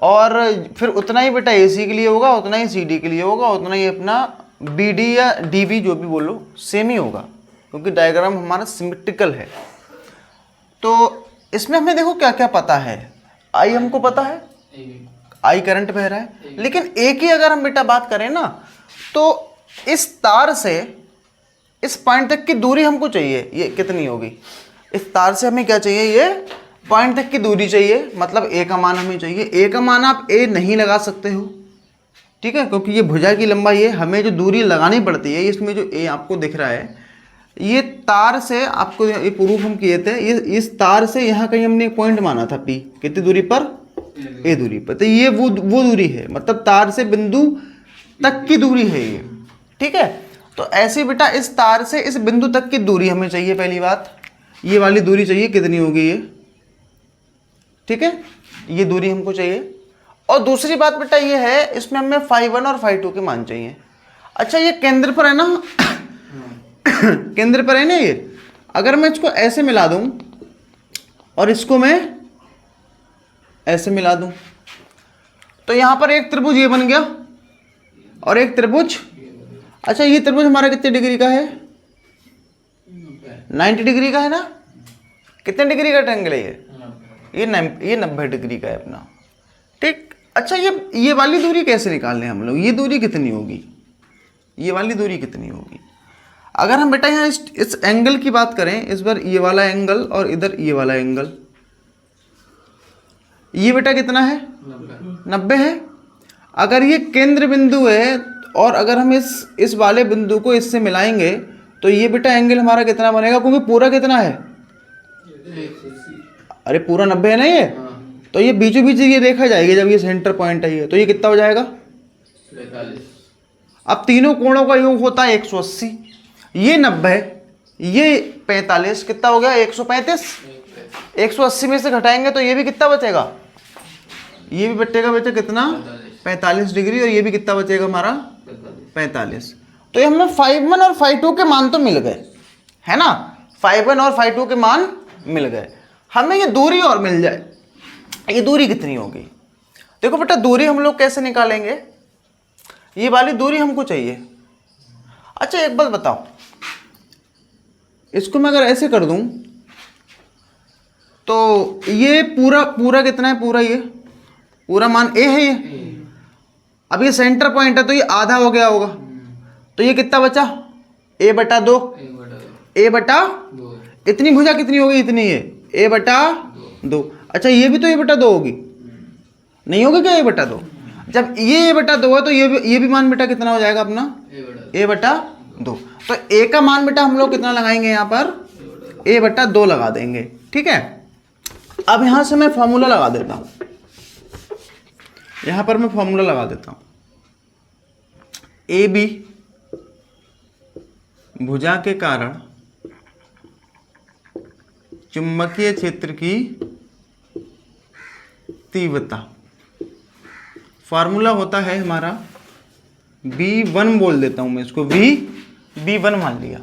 और फिर उतना ही बेटा ए सी के लिए होगा, उतना ही सी डी के लिए होगा, उतना ही अपना बी डी या डी बी जो भी बोलो सेम ही होगा, क्योंकि डायग्राम हमारा सिमेट्रिकल है। तो इसमें हमें देखो क्या क्या पता है, आई हमको पता है, आई करंट बह रहा है, लेकिन ए की अगर हम बेटा बात करें ना, तो इस तार से इस पॉइंट तक की दूरी हमको चाहिए, ये कितनी होगी, इस तार से हमें क्या चाहिए, ये पॉइंट तक की दूरी चाहिए, मतलब ए का मान हमें चाहिए। ए का मान आप ए नहीं लगा सकते हो, ठीक है, क्योंकि ये भुजा की लंबाई है, हमें जो दूरी लगानी पड़ती है, इसमें जो ए आपको दिख रहा है, ये तार से आपको ये प्रूफ हम किए थे, ये इस तार से यहाँ कहीं हमने एक पॉइंट माना था पी, कितनी दूरी पर, ए दूरी पर, तो ये वो दूरी है, मतलब तार से बिंदु तक की दूरी है ये, ठीक है। तो ऐसे बेटा इस तार से इस बिंदु तक की दूरी हमें चाहिए, पहली बात ये वाली दूरी चाहिए, कितनी होगी ये, ठीक है, ये दूरी हमको चाहिए। और दूसरी बात बेटा ये है, इसमें हमें φ1 और φ2 के मान चाहिए। अच्छा ये केंद्र पर है ना केंद्र पर है ना ये, अगर मैं इसको ऐसे मिला दूं और इसको मैं ऐसे मिला दूं, तो यहां पर एक त्रिभुज ये बन गया और एक त्रिभुज, अच्छा ये त्रिभुज हमारा कितने डिग्री का है, 90 डिग्री का है ना, कितने डिग्री का एंगल है ये 90 डिग्री का है अपना, ठीक। अच्छा ये वाली दूरी कैसे निकालें हम लोग, ये दूरी कितनी होगी, ये वाली दूरी कितनी होगी, अगर हम बेटा यहाँ इस एंगल की बात करें, इस बार ये वाला एंगल और इधर ये वाला एंगल, ये बेटा कितना है, 90 है। अगर ये केंद्र बिंदु है और अगर हम इस वाले बिंदु को इससे मिलाएंगे, तो ये बेटा एंगल हमारा कितना बनेगा, क्योंकि पूरा कितना है, अरे पूरा 90 है ना ये, तो ये बीचों बीच ये देखा जाएगी, जब ये सेंटर पॉइंट है ये, तो ये कितना हो जाएगा, 45। अब तीनों कोणों का योग होता है 180, ये 90, ये 45, कितना हो गया 135, 180 में से घटाएंगे तो ये भी कितना बचेगा, ये भी बचेगा बेटा कितना, 45 डिग्री, और ये भी कितना बचेगा हमारा 45। तो ये हमें φ1 और φ2 के मान तो मिल गए, है ना, φ1 और φ2 के मान मिल गए, हमें ये दूरी और मिल जाए, ये दूरी कितनी होगी। देखो बेटा दूरी हम लोग कैसे निकालेंगे, ये वाली दूरी हमको चाहिए। अच्छा एक बात बताओ, इसको मैं अगर ऐसे कर दूं तो ये पूरा कितना है, पूरा ये पूरा मान ए है, ये अब ये सेंटर पॉइंट है तो ये आधा हो गया होगा, तो ये कितना बचा, a बटा 2, a बटा, इतनी भुजा कितनी होगी, इतनी है, a बटा 2। अच्छा ये भी तो a बटा 2 होगी, नहीं होगी क्या a बटा 2, जब ये a बटा 2 है तो ये भी मान बेटा कितना हो जाएगा अपना, a बटा 2। तो a का मान बेटा हम लोग कितना लगाएंगे यहाँ पर, a बटा 2 लगा देंगे, ठीक है। अब यहाँ से मैं फॉर्मूला लगा देता हूँ, यहाँ पर मैं फॉर्मूला लगा देता हूँ, ए बी भुजा के कारण चुंबकीय क्षेत्र की तीव्रता, फॉर्मूला होता है हमारा V1, बोल देता हूं मैं इसको, V1 मान लिया,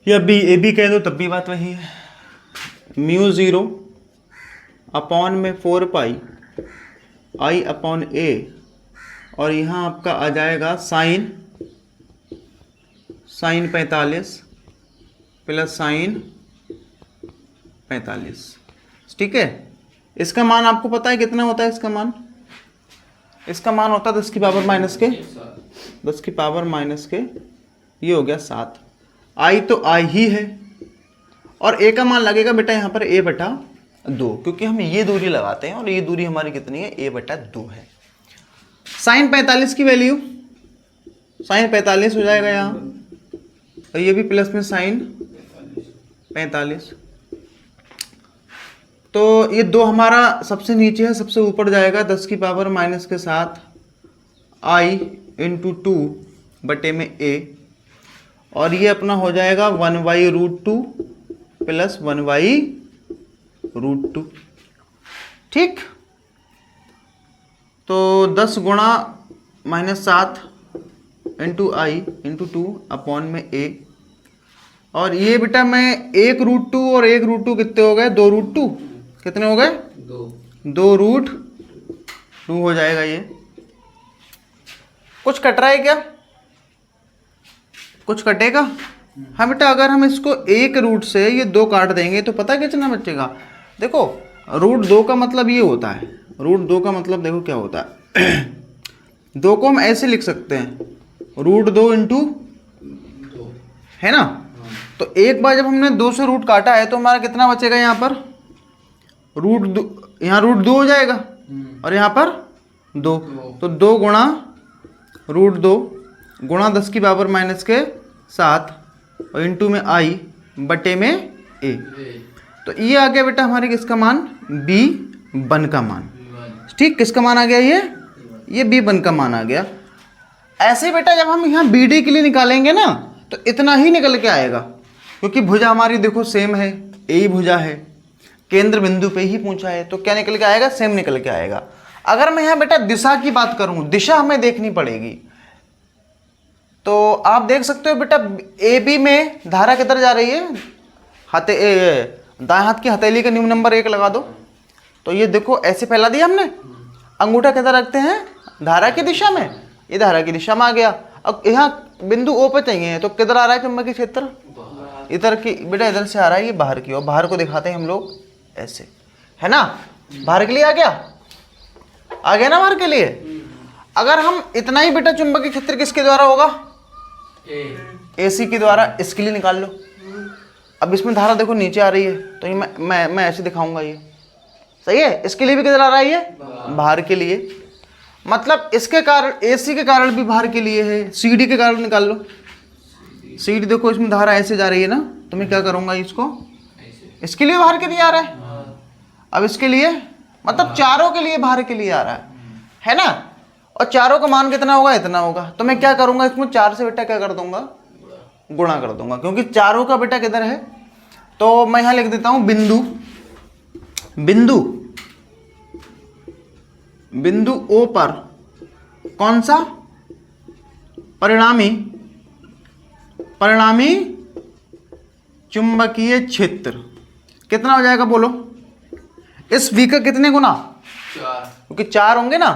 या ए बी कह दो तब भी बात वही है, μ0 अपॉन में 4 पाई I अपॉन A, और यहाँ आपका आ जाएगा साइन 45 प्लस साइन 45, ठीक है। इसका मान आपको पता है कितना होता है, इसका मान होता है 10 की पावर माइनस के, 10 की पावर माइनस के, ये हो गया 7, आई तो आई ही है, और ए का मान लगेगा बेटा यहाँ पर a बटा 2, क्योंकि हम ये दूरी लगाते हैं और ये दूरी हमारी कितनी है, a बटा 2 है। साइन 45 की वैल्यू, साइन 45 हो जाएगा यहाँ, और ये भी प्लस में साइन 45, तो ये 2 हमारा सबसे नीचे है, सबसे ऊपर जाएगा 10 की पावर माइनस के 7 i इंटू 2 बटे में a, और ये अपना हो जाएगा 1/√2 प्लस 1/√2, ठीक। तो 10 गुणा -7 इंटू आई इंटू 2 अपॉन में ए। और ये बेटा मैं 1√2 और 1√2 कितने हो गए? 2√2। कितने हो गए? 2√2 हो जाएगा ये। कुछ कट रहा है क्या? कुछ कटेगा? हाँ बेटा, अगर हम इसको एक रूट से ये 2 काट देंगे तो पता कितना बचेगा? देखो √2 का मतलब ये होता है, √2 का मतलब देखो क्या होता है 2 को हम ऐसे लिख सकते हैं √2 इंटू, है ना? तो एक बार जब हमने 2 से रूट काटा है तो हमारा कितना बचेगा यहाँ पर? √2, यहाँ √2 हो जाएगा और यहाँ पर 2, तो 2 गुणा √2 गुणा 10 की पावर माइनस के 7 और इंटू में आई बटे में ए। तो ये आ गया बेटा हमारे किसका मान? B1 का मान। ठीक, किसका मान आ गया? ये B1 का मान आ गया। ऐसे बेटा जब हम यहाँ BD के लिए निकालेंगे ना तो इतना ही निकल के आएगा, क्योंकि भुजा हमारी देखो सेम है, ए ही भुजा है, केंद्र बिंदु पे ही पूछा है, तो क्या निकल के आएगा? सेम निकल के आएगा। अगर मैं यहाँ बेटा दिशा की बात करूँ, दिशा हमें देखनी पड़ेगी, तो आप देख सकते हो बेटा AB में धारा किधर जा रही है? दाएं हाथ की हथेली का निम्न नंबर 1 लगा दो। तो ये देखो ऐसे फैला दिया हमने, अंगूठा किधर रखते हैं? धारा की दिशा में, ये धारा की दिशा में आ गया। अब यहाँ बिंदु O पे चाहिए तो किधर आ रहा है चुंबकीय क्षेत्र? इधर की बेटा, इधर से आ रहा है ये बाहर की ओर। बाहर को दिखाते हैं हम लोग ऐसे, है ना? बाहर के लिए आ गया, आ गया ना बाहर के लिए। अगर हम इतना ही बेटा चुंबकीय क्षेत्र किसके द्वारा होगा? AC के द्वारा। इसके लिए निकाल लो। अब इसमें धारा देखो नीचे आ रही है, तो ये मैं ऐसे दिखाऊंगा, ये सही है। इसके लिए भी किधर आ रहा है? ये बाहर के लिए। मतलब इसके कारण AC के कारण भी बाहर के लिए है। CD के कारण निकाल लो। CD देखो इसमें धारा ऐसे जा रही है ना, तो मैं क्या करूंगा इसको, इसके लिए बाहर के लिए आ रहा है। अब इसके लिए मतलब चारों के लिए बाहर के लिए आ रहा है ना? और चारों का मान कितना होगा? इतना होगा। तो मैं क्या करूंगा, इसमें 4 से बेटा क्या कर दूंगा? गुणा कर दूंगा, क्योंकि चारों का बेटा किधर है? तो मैं यहां लिख देता हूं बिंदु, बिंदु बिंदु O पर कौन सा? परिणामी, परिणामी चुंबकीय क्षेत्र कितना हो जाएगा बोलो? इस V का कितने गुना? 4, क्योंकि 4 होंगे ना,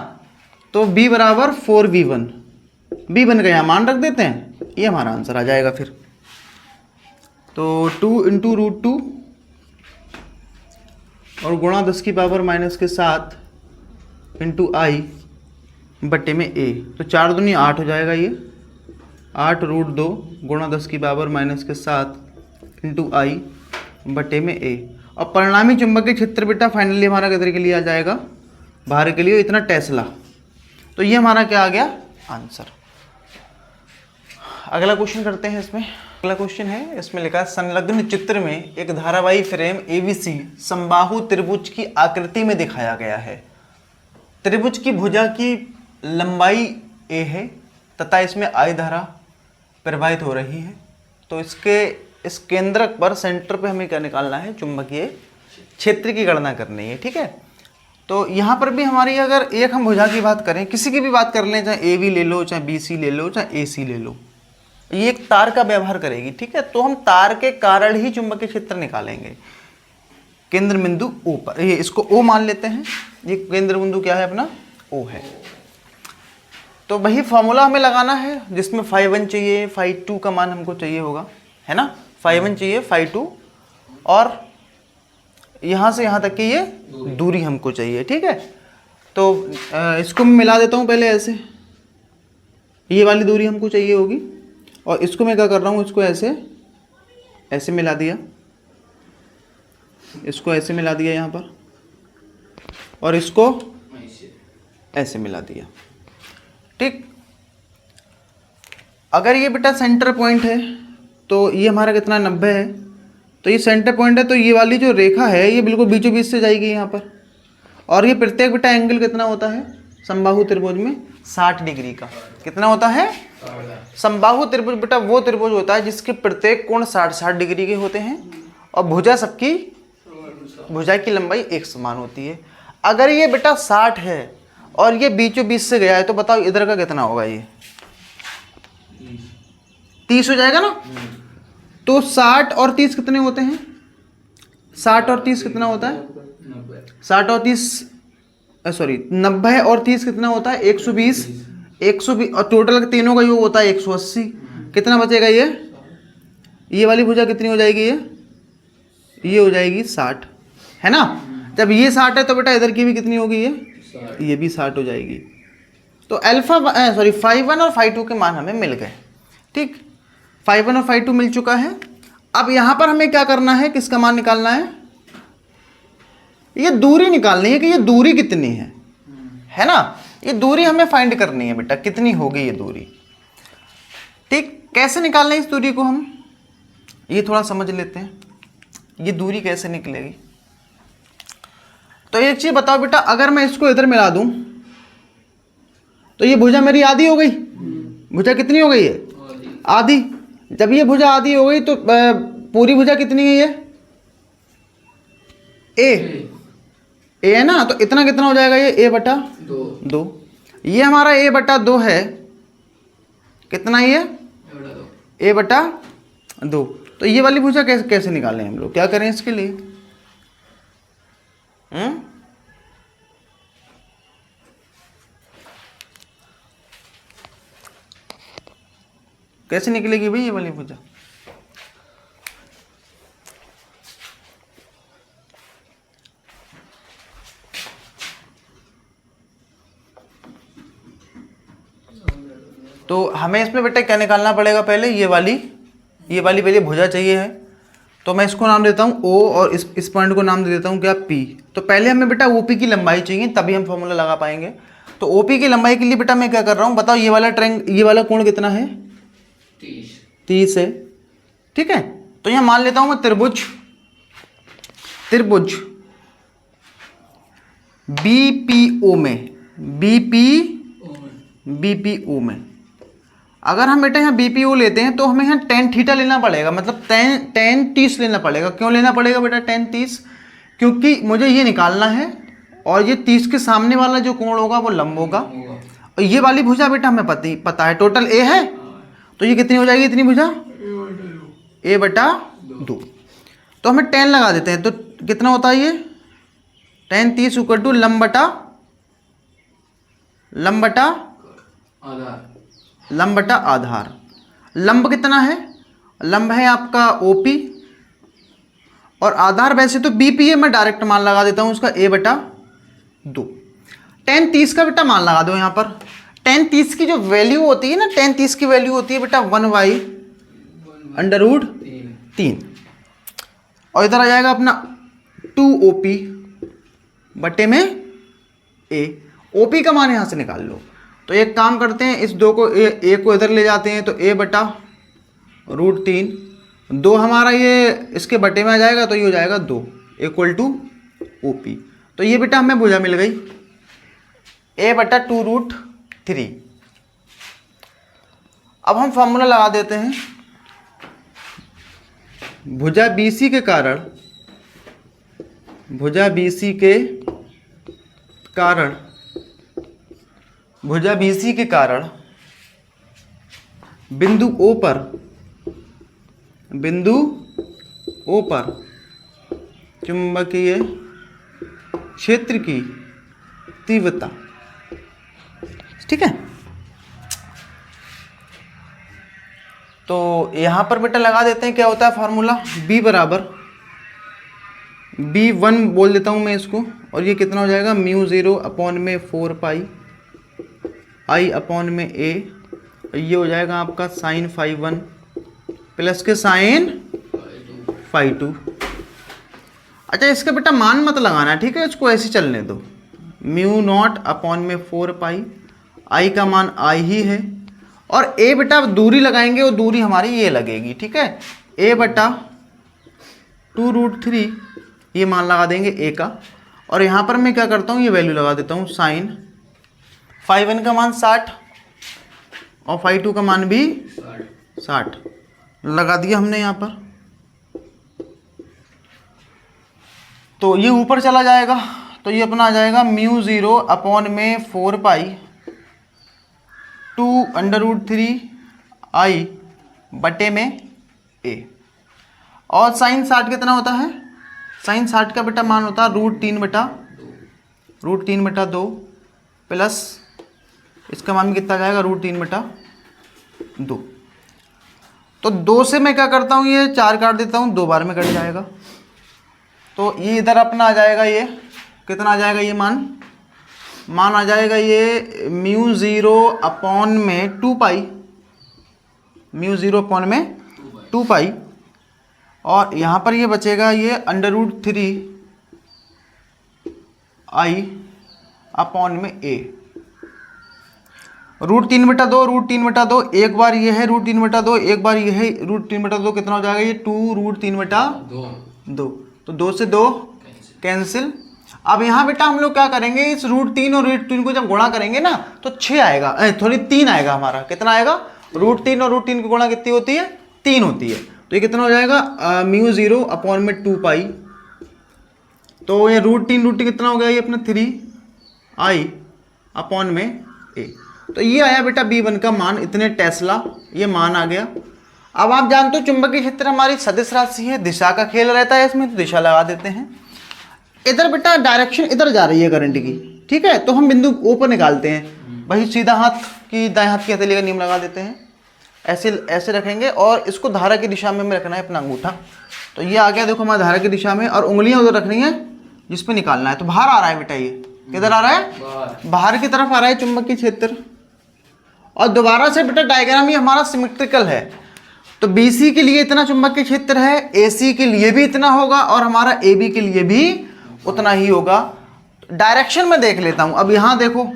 तो B बराबर 4V1। B1 का यहाँ मान रख देते हैं, ये हमारा आंसर आ जाएगा फिर। तो 2 इंटू √2 और गुणा 10 की पावर माइनस के 7 इंटू आई बटे में A। तो 4 दूनी 8 हो जाएगा ये, 8√2 गुणा 10 की पावर माइनस के 7 इंटू आई बटे में A। और परिणामी चुंबकीय क्षेत्र बेटा फाइनली हमारा किधर के लिए आ जाएगा? बाहर के लिए, इतना टेस्ला। तो ये हमारा क्या आ गया? आंसर। अगला क्वेश्चन करते हैं इसमें। अगला क्वेश्चन है, इसमें लिखा है संलग्न चित्र में एक धारावाही फ्रेम ABC समबाहु त्रिभुज की आकृति में दिखाया गया है। त्रिभुज की भुजा की लंबाई A है तथा इसमें I धारा प्रवाहित हो रही है। तो इसके इस केंद्रक पर, सेंटर पे हमें क्या निकालना है? चुंबकीय क्षेत्र की गणना करनी है। ठीक है, तो यहाँ पर भी हमारी अगर एक हम भुजा की बात करें, किसी की भी बात कर लें, चाहे AB ले लो, चाहे BC ले लो, चाहे AC ले लो, ये एक तार का व्यवहार करेगी। ठीक है, तो हम तार के कारण ही चुंबकीय क्षेत्र निकालेंगे। केंद्र बिंदु O पर, ये इसको O मान लेते हैं। ये केंद्र बिंदु क्या है अपना? O है। तो वही फॉर्मूला हमें लगाना है जिसमें φ1 चाहिए, φ2 का मान हमको चाहिए होगा, है ना? φ1 चाहिए, φ2, और यहाँ से यहाँ तक की ये दूरी हमको चाहिए। ठीक है, तो इसको मैं मिला देता हूँ पहले ऐसे, ये वाली दूरी हमको चाहिए होगी, और इसको मैं क्या कर रहा हूँ, इसको ऐसे ऐसे मिला दिया, इसको ऐसे मिला दिया यहाँ पर, और इसको ऐसे मिला दिया। ठीक, अगर ये बेटा सेंटर पॉइंट है तो ये हमारा कितना 90 है, तो ये सेंटर पॉइंट है, तो ये वाली जो रेखा है ये बिल्कुल बीचों बीच से जाएगी यहाँ पर। और ये प्रत्येक बेटा एंगल कितना होता है समबाहु त्रिभुज में? 60 डिग्री का। कितना होता है? समबाहु त्रिभुज बेटा वो त्रिभुज होता है जिसके प्रत्येक कोण 60 डिग्री के होते हैं और भुजा सबकी, भुजा की लंबाई एक समान होती है। अगर ये बेटा 60 है और ये बीचों बीच से गया है तो बताओ इधर का कितना होगा? ये 30 हो जाएगा ना। तो 60 और 30 कितने होते हैं? 60 और 30 कितना होता है? 60 और 30 सॉरी 90 और 30 कितना होता है? 120। 120 और टोटल तीनों का योग होता है 180। कितना बचेगा ये वाली भुजा कितनी हो जाएगी? ये हो जाएगी 60, है ना। जब ये 60 है तो बेटा इधर की भी कितनी होगी? ये भी 60 हो जाएगी। तो अल्फा सॉरी φ1 और φ2 के मान हमें मिल गए। ठीक, φ1 और φ2 मिल चुका है। अब यहाँ पर हमें क्या करना है? किसका मान निकालना है? ये दूरी निकालनी है कि ये दूरी कितनी है ना। ये दूरी हमें फाइंड करनी है बेटा, कितनी होगी ये दूरी। ठीक, कैसे निकालना है इस दूरी को हम, ये थोड़ा समझ लेते हैं। ये दूरी कैसे निकलेगी? तो एक चीज बताओ बेटा, अगर मैं इसको इधर मिला दूं तो ये भुजा मेरी आधी हो गई। भुजा कितनी हो गई है? आधी। जब ये भुजा आधी हो गई तो पूरी भुजा कितनी है? ये ए है ना। तो इतना कितना हो जाएगा? ये a बटा 2। ये हमारा a बटा 2 है। कितना ये? a बटा 2। तो ये वाली भुजा कैसे निकालें हम लोग? क्या करें इसके लिए? कैसे निकलेगी भाई ये वाली भुजा? तो हमें इसमें बेटा क्या निकालना पड़ेगा? पहले ये वाली पहले भुजा चाहिए है। तो मैं इसको नाम देता हूँ O और इस पॉइंट को नाम दे देता हूँ क्या? P। तो पहले हमें बेटा OP की लंबाई चाहिए, तभी हम फॉर्मूला लगा पाएंगे। तो OP की लंबाई के लिए बेटा मैं क्या कर रहा हूँ बताओ? ये वाला कोण कितना है? 30 है। ठीक है, तो यहाँ मान लेता हूँ मैं त्रिभुज BPO में अगर हम बेटा यहाँ BPO लेते हैं तो हमें यहाँ tan थीटा लेना पड़ेगा, मतलब tan 30 लेना पड़ेगा। क्यों लेना पड़ेगा बेटा tan 30? क्योंकि मुझे ये निकालना है और ये 30 के सामने वाला जो कोण होगा वो लंब होगा। और ये वाली भुजा बेटा हमें पता है टोटल A है, तो ये कितनी हो जाएगी? इतनी भुजा a बटा 2। तो हमें tan लगा देते हैं। तो कितना होता है ये? tan 30 इक्वल टू लंब बटा आधार। लंब कितना है? लंब है आपका OP और आधार वैसे तो BP है, मैं डायरेक्ट मान लगा देता हूं उसका a बटा 2। tan 30 का बेटा मान लगा दो यहाँ पर। tan 30 की जो वैल्यू होती है ना, tan 30 की वैल्यू होती है बेटा 1/√3 और इधर आ जाएगा अपना 2OP बटे में a। OP का मान यहाँ से निकाल लो। तो एक काम करते हैं, इस 2 को a को इधर ले जाते हैं, तो a बटा √3 2 हमारा ये इसके बटे में आ जाएगा, तो ये हो जाएगा 2 इक्वल टू OP। तो ये बेटा हमें भुजा मिल गई a बटा 2√3। अब हम फॉर्मूला लगा देते हैं। भुजा BC के कारण बिंदु O पर चुंबकीय क्षेत्र की तीव्रता। ठीक है, तो यहां पर बेटा लगा देते हैं क्या होता है फॉर्मूला? B बराबर B1 बोल देता हूं मैं इसको, और ये कितना हो जाएगा? μ0/4π I/a। ये हो जाएगा आपका sin φ1 प्लस के sin φ2। अच्छा, इसका बेटा मान मत लगाना, ठीक है, इसको ऐसे चलने दो। μ0/4π I का मान I ही है, और a बेटा दूरी लगाएंगे, और दूरी हमारी ये लगेगी। ठीक है, a बटा 2√3 ये मान लगा देंगे a का, और यहाँ पर मैं क्या करता हूँ? ये वैल्यू लगा देता हूँ sin φ1 का मान 60 और φ2 का मान भी 60 लगा दिया हमने यहाँ पर। तो ये ऊपर चला जाएगा, तो ये अपना आ जाएगा μ0/4π 2√3 I बटे में ए। और साइन 60 कितना होता है? साइन 60 का बेटा मान होता है √3/2 प्लस इसका मान कितना जाएगा √3/2। तो 2 से मैं क्या करता हूँ, ये 4 काट देता हूँ, 2 बार में कट जाएगा। तो ये इधर अपना आ जाएगा, ये कितना आ जाएगा, ये मान आ जाएगा ये μ0/2π, μ0/2π। और यहाँ पर ये बचेगा ये √3i/a। √3/2 एक बार ये है √3/2, एक बार ये है √3/2, कितना हो जाएगा ये 2√3/2। तो 2 से 2 कैंसिल। अब यहाँ बेटा हम लोग क्या करेंगे, इस √3 और √3 को जब गुणा करेंगे ना तो 6 आएगा, 3 आएगा हमारा। कितना आएगा? √3 और √3 की गुणा कितनी होती है? 3 होती है। तो ये कितना हो जाएगा μ0/2π। तो ये √3 कितना हो गया, ये अपना 3i/a। तो ये आया बेटा B1 का मान, इतने टेस्ला, ये मान आ गया। अब आप जानते हो चुंबकीय क्षेत्र हमारी सदिश राशि है, दिशा का खेल रहता है इसमें, तो दिशा लगा देते हैं। इधर बेटा डायरेक्शन इधर जा रही है करंट की, ठीक है, तो हम बिंदु O पर निकालते हैं। वही सीधा हाथ की दाएं हाथ की हथेली का नियम लगा देते हैं, ऐसे रखेंगे और इसको धारा की दिशा में रखना है अपना अंगूठा। तो ये आ गया देखो हमारा धारा की दिशा में, और उंगलियां उधर रखनी है जिस पे निकालना है। तो बाहर आ रहा है बेटा, ये किधर आ रहा है? बाहर की तरफ आ रहा है चुंबकीय क्षेत्र। और दोबारा से बेटा डायग्राम ये हमारा सिमेट्रिकल है, तो BC के लिए इतना चुंबकीय क्षेत्र है, AC के लिए भी इतना होगा और हमारा AB के लिए भी उतना ही होगा। डायरेक्शन में देख लेता हूं। अब यहां देखो,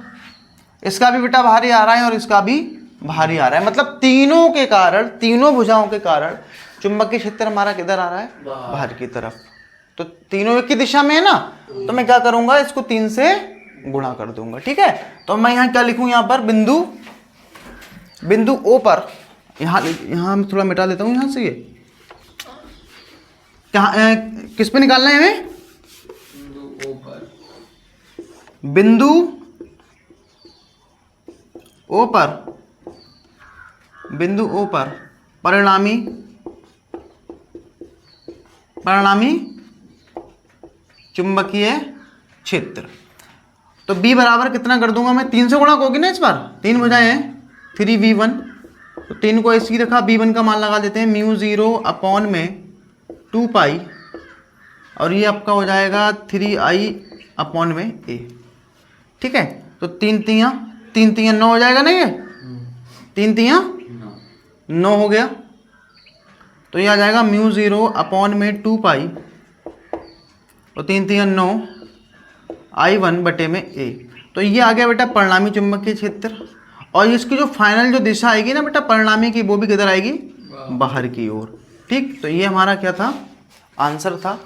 इसका भी बेटा बाहरी आ रहा है और इसका भी बाहरी आ रहा है, मतलब तीनों के कारण, तीनों भुजाओं के कारण चुंबकीय क्षेत्र हमारा किधर आ रहा है? बाहर की तरफ। तो तीनों एक की दिशा में है ना, तो मैं क्या करूंगा, इसको 3 से गुणा कर दूंगा, ठीक है। तो मैं यहाँ क्या लिखूं, यहाँ पर बिंदु O पर, यहाँ मैं थोड़ा मिटा देता हूँ यहाँ से, ये किस पे निकालना है हमें? बिंदु O पर परिणामी चुंबकीय क्षेत्र। तो B बराबर कितना कर दूंगा मैं? 3 से गुणा होगी ना इस बार, 3 भुजाएं हैं, 3v1। तो 3 को ऐसे ही रखा, B1 का मान लगा देते हैं μ0/2π, और ये आपका हो जाएगा 3i/a, ठीक है। तो 3 तियां 9 हो जाएगा ना, ये 3 तियां 9 हो गया। तो ये आ जाएगा μ0/2π, और 3 तियां 9 i/a। तो ये आ गया बेटा परिणामी चुंबकीय क्षेत्र। और इसकी जो फाइनल जो दिशा आएगी ना बेटा परिणामी की, वो भी किधर आएगी? बाहर की ओर, ठीक। तो ये हमारा क्या था? आंसर था।